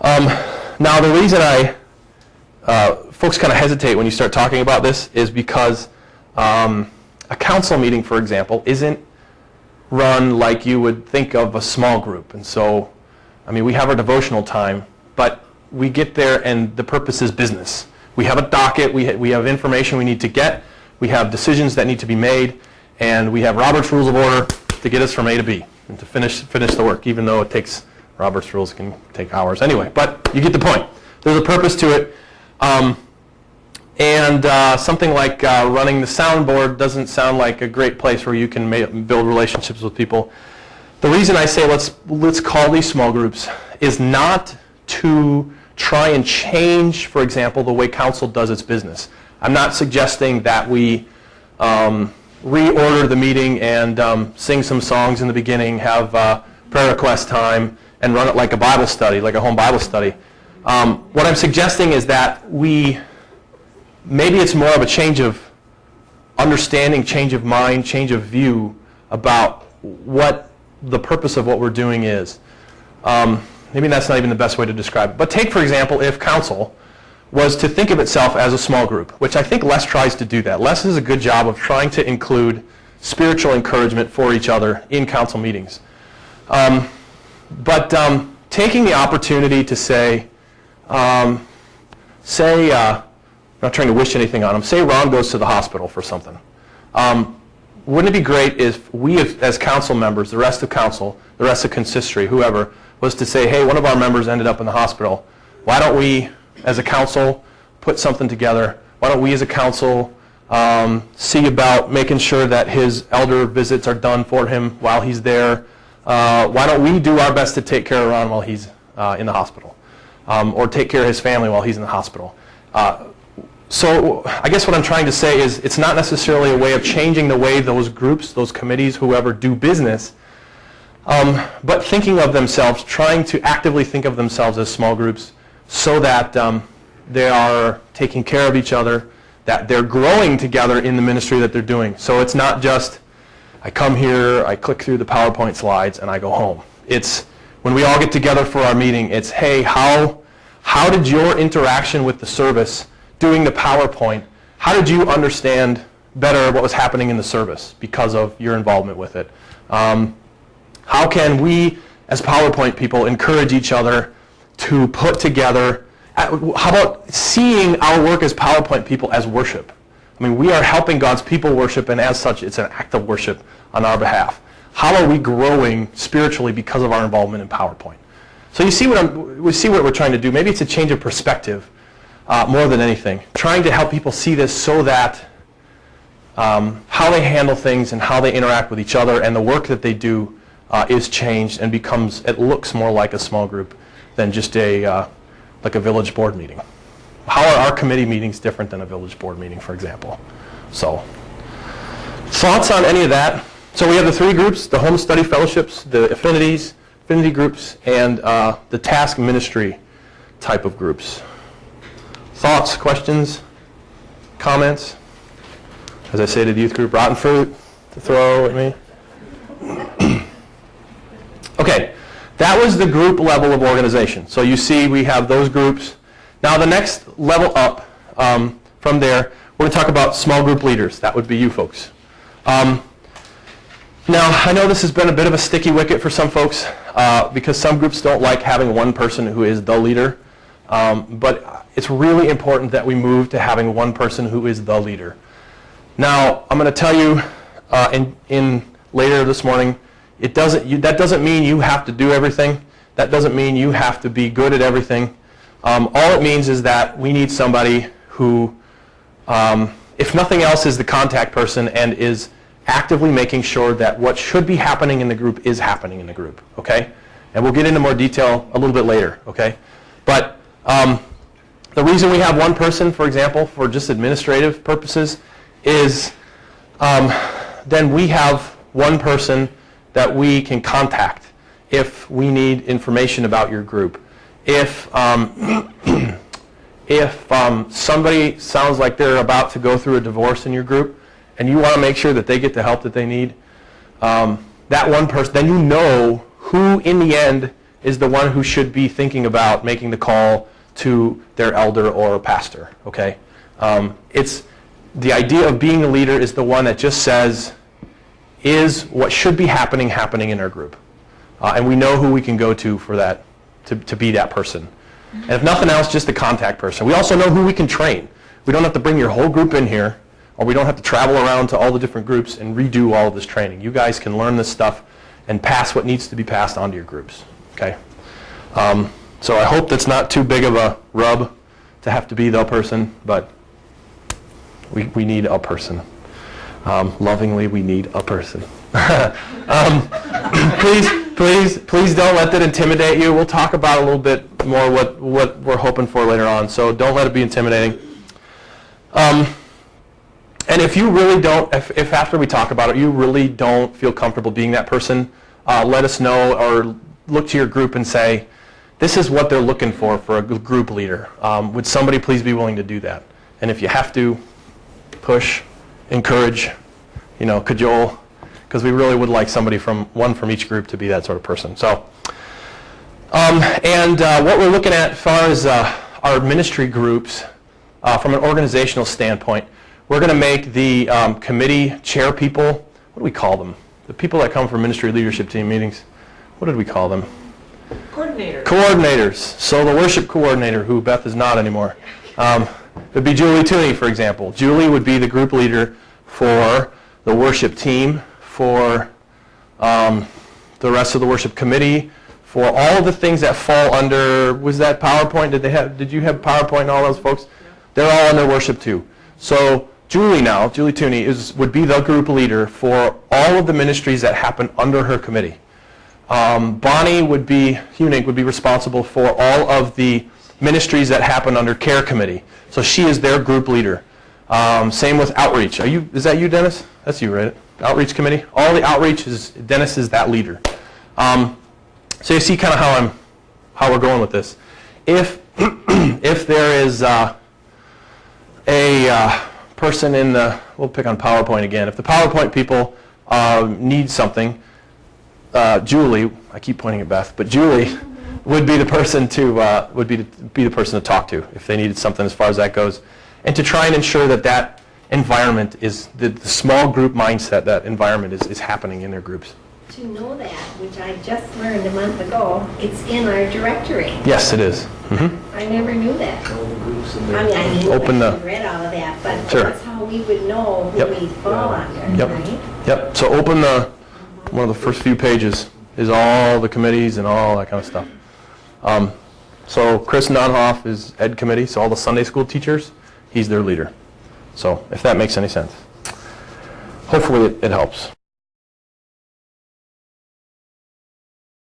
Now, the reason folks kind of hesitate when you start talking about this is because a council meeting, for example, isn't run like you would think of a small group. And so, I mean, we have our devotional time, but we get there and the purpose is business. We have a docket, we have information we need to get, we have decisions that need to be made, and we have Robert's Rules of Order to get us from A to B and to finish the work, even though it takes, Robert's Rules can take hours anyway. But you get the point. There's a purpose to it. Something like running the soundboard doesn't sound like a great place where you can build relationships with people. The reason I say let's call these small groups is not to try and change, for example, the way council does its business. I'm not suggesting that we reorder the meeting and sing some songs in the beginning, have prayer request time, and run it like a Bible study, like a home Bible study. What I'm suggesting is that maybe it's more of a change of understanding, change of mind, change of view about what the purpose of what we're doing is. Maybe that's not even the best way to describe it. But take, for example, if council was to think of itself as a small group, which I think Les tries to do that. Les does a good job of trying to include spiritual encouragement for each other in council meetings. But taking the opportunity to say, not trying to wish anything on him, say Ron goes to the hospital for something. Wouldn't it be great if we, as council members, the rest of council, the rest of consistory, whoever, was to say, hey, one of our members ended up in the hospital. Why don't we, as a council, put something together? Why don't we, as a council, see about making sure that his elder visits are done for him while he's there? Why don't we do our best to take care of Ron while he's in the hospital? Or take care of his family while he's in the hospital? So I guess what I'm trying to say is it's not necessarily a way of changing the way those groups, those committees, whoever do business, but thinking of themselves, trying to actively think of themselves as small groups so that they are taking care of each other, that they're growing together in the ministry that they're doing. So it's not just, I come here, I click through the PowerPoint slides, and I go home. It's when we all get together for our meeting, it's, hey, how did your interaction with the service doing the PowerPoint, how did you understand better what was happening in the service because of your involvement with it? How can we, as PowerPoint people, encourage each other to put together, how about seeing our work as PowerPoint people as worship? I mean, we are helping God's people worship, and as such, it's an act of worship on our behalf. How are we growing spiritually because of our involvement in PowerPoint? So you see we see what we're trying to do. Maybe it's a change of perspective more than anything. Trying to help people see this so that how they handle things and how they interact with each other and the work that they do is changed and it looks more like a small group than just like a village board meeting. How are our committee meetings different than a village board meeting, for example? So, thoughts on any of that? So we have the three groups, the home study fellowships, the affinity groups, and the task ministry type of groups. Thoughts, questions, comments? As I say to the youth group, rotten fruit to throw at me. Okay, that was the group level of organization. So you see we have those groups. Now the next level up from there, we're going to talk about small group leaders. That would be you folks. Now I know this has been a bit of a sticky wicket for some folks because some groups don't like having one person who is the leader. But it's really important that we move to having one person who is the leader. Now I'm going to tell you in later this morning, that doesn't mean you have to do everything. That doesn't mean you have to be good at everything. All it means is that we need somebody who, if nothing else, is the contact person and is actively making sure that what should be happening in the group is happening in the group, okay? And we'll get into more detail a little bit later, okay? But the reason we have one person, for example, for just administrative purposes, is then we have one person that we can contact if we need information about your group. If somebody sounds like they're about to go through a divorce in your group and you want to make sure that they get the help that they need, that one person, then you know who in the end is the one who should be thinking about making the call to their elder or pastor, okay? It's the idea of being a leader is the one that just says, is what should be happening in our group? And we know who we can go to for that, to be that person. And if nothing else, just the contact person. We also know who we can train. We don't have to bring your whole group in here, or we don't have to travel around to all the different groups and redo all of this training. You guys can learn this stuff and pass what needs to be passed on to your groups, okay? So I hope that's not too big of a rub to have to be the person, but we need a person. Lovingly, we need a person. Please don't let that intimidate you. We'll talk about a little bit more what we're hoping for later on, so don't let it be intimidating. And if you really don't, if after we talk about it, you really don't feel comfortable being that person, let us know or look to your group and say, this is what they're looking for a group leader. Would somebody please be willing to do that? And if you have to, push, encourage, cajole, because we really would like somebody from each group to be that sort of person. So, what we're looking at as far as our ministry groups, from an organizational standpoint, we're going to make the committee chair people, what do we call them? The people that come from ministry leadership team meetings, what did we call them? Coordinators. Coordinators. So the worship coordinator, who Beth is not anymore, would be Julie Tooney, for example. Julie would be the group leader for the worship team, for the rest of the worship committee, for all of the things that fall under, was that PowerPoint? Did you have PowerPoint and all those folks? Yeah. They're all under worship too. So Julie Tooney would be the group leader for all of the ministries that happen under her committee. Bonnie Hunig would be responsible for all of the ministries that happen under care committee. So she is their group leader. Same with outreach. Is that you, Dennis? That's you, right? Outreach committee. All the outreach Dennis is that leader. So you see kind of how we're going with this. If there is a person we'll pick on PowerPoint again. If the PowerPoint people need something, Julie, I keep pointing at Beth, but Julie would be the person to talk to if they needed something as far as that goes, and to try and ensure that environment is the small group mindset, that environment is happening in their groups. To know that, which I just learned a month ago, it's in our directory. Yes, it is. Mm-hmm. I never knew that. All the groups in I there. mean, I knew Open read all of that, but Sure. that's how we would know who Yep. we fall under, Yep. right? Yep. So open one of the first few pages is all the committees and all that kind of stuff. So Chris Nonhoff is Ed Committee, so all the Sunday school teachers, he's their leader. So if that makes any sense. Hopefully it helps.